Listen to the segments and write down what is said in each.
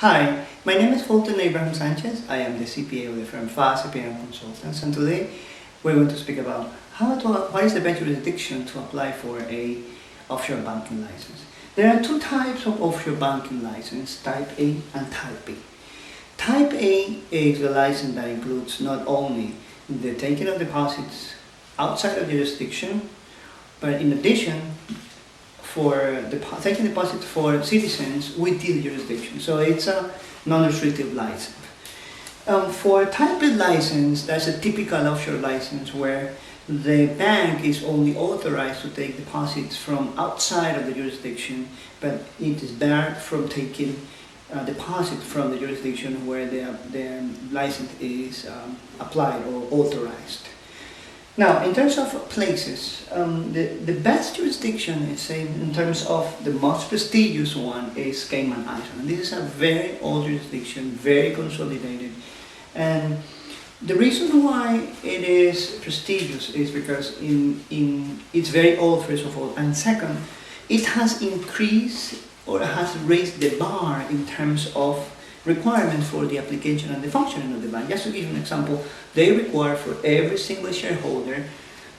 Hi, my name is Fulton Abraham Sanchez. I am the CPA of the firm FAS CPA Consultants, and today we're going to speak about what is the best jurisdiction to apply for a offshore banking license. There are two types of offshore banking license, Type A and Type B. Type A is the license that includes not only the taking of deposits outside of jurisdiction, but in addition for taking deposits for citizens within the jurisdiction. So it's a non-restrictive license. For Type B license, that's a typical offshore license where the bank is only authorized to take deposits from outside of the jurisdiction, but it is barred from taking deposit from the jurisdiction where the license is applied or authorized. Now, in terms of places, the best jurisdiction, in terms of the most prestigious one, is Cayman Islands. And this is a very old jurisdiction, very consolidated. And the reason why it is prestigious is because it's very old, first of all, and second, it has increased or has raised the bar in terms of requirements for the application and the functioning of the bank. Just to give you an example, they require for every single shareholder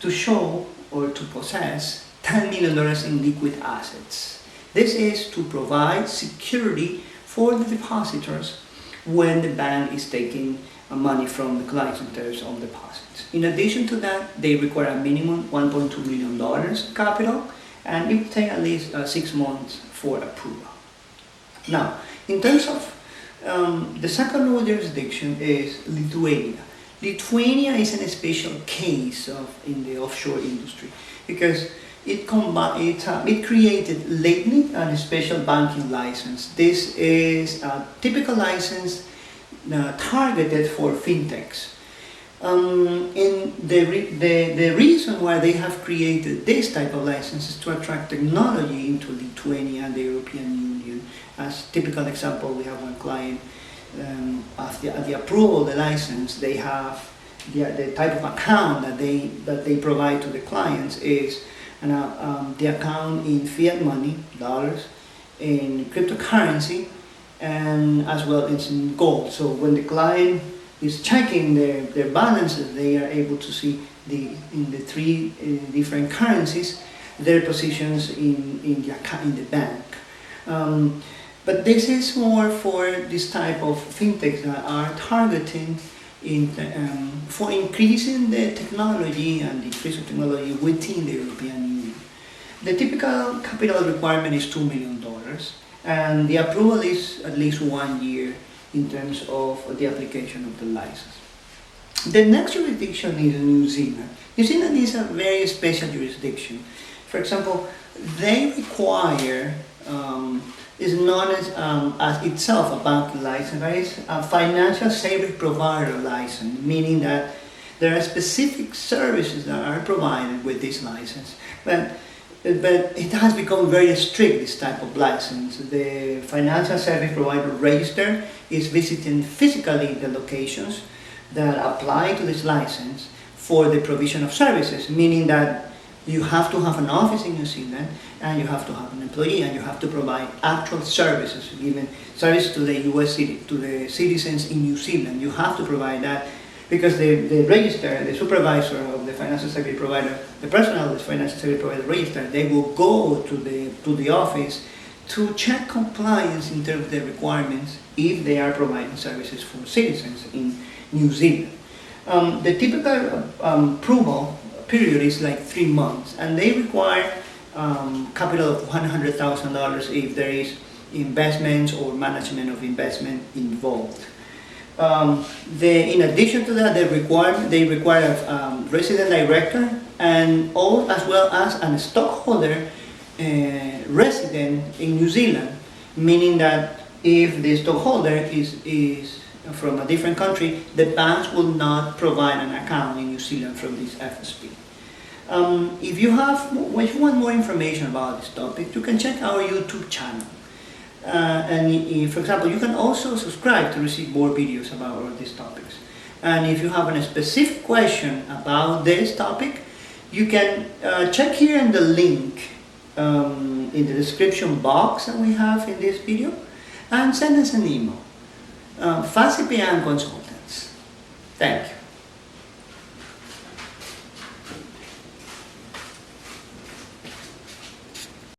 to show or to possess $10 million in liquid assets. This is to provide security for the depositors when the bank is taking money from the clients in terms of deposits. In addition to that, they require a minimum $1.2 million capital, and it will take at least 6 months for approval. Now, in terms of the second law jurisdiction is Lithuania. Lithuania is a special case in the offshore industry because it created lately a special banking license. This is a typical license targeted for fintechs. And the reason why they have created this type of license is to attract technology into Lithuania and the European Union. As typical example, we have one client, at the approval of the license, they have the type of account that they provide to the clients is the account in fiat money, dollars, in cryptocurrency, and as well as in gold. So when the client is checking their balances, they are able to see in the three different currencies their positions in the bank. But this is more for this type of fintechs that are targeting for increasing the technology and the increase of technology within the European Union. The typical capital requirement is $2 million, and the approval is at least 1 year in terms of the application of the license. The next jurisdiction is New Zealand. New Zealand is a very special jurisdiction. For example, they require is known as itself a banking license, but it's a financial service provider license, meaning that there are specific services that are provided with this license. But it has become very strict, this type of license. The financial service provider register is visiting physically the locations that apply to this license for the provision of services, meaning that you have to have an office in New Zealand, and you have to have an employee, and you have to provide actual services, giving service to the to the citizens in New Zealand. You have to provide that because the register, the supervisor of the financial service provider, the personnel of the financial service provider register, they will go to the office to check compliance in terms of the requirements if they are providing services for citizens in New Zealand. The typical approval period is like 3 months, and they require capital of $100,000 if there is investments or management of investment involved. In addition to that, they require a resident director and as well as a stockholder resident in New Zealand, meaning that if the stockholder is from a different country, the banks will not provide an account in New Zealand from this FSP. If you want more information about this topic, you can check our YouTube channel. For example, you can also subscribe to receive more videos about all these topics. And if you have a specific question about this topic, you can check here in the link in the description box that we have in this video. and send us an email. FACPN Consultants. Thank you.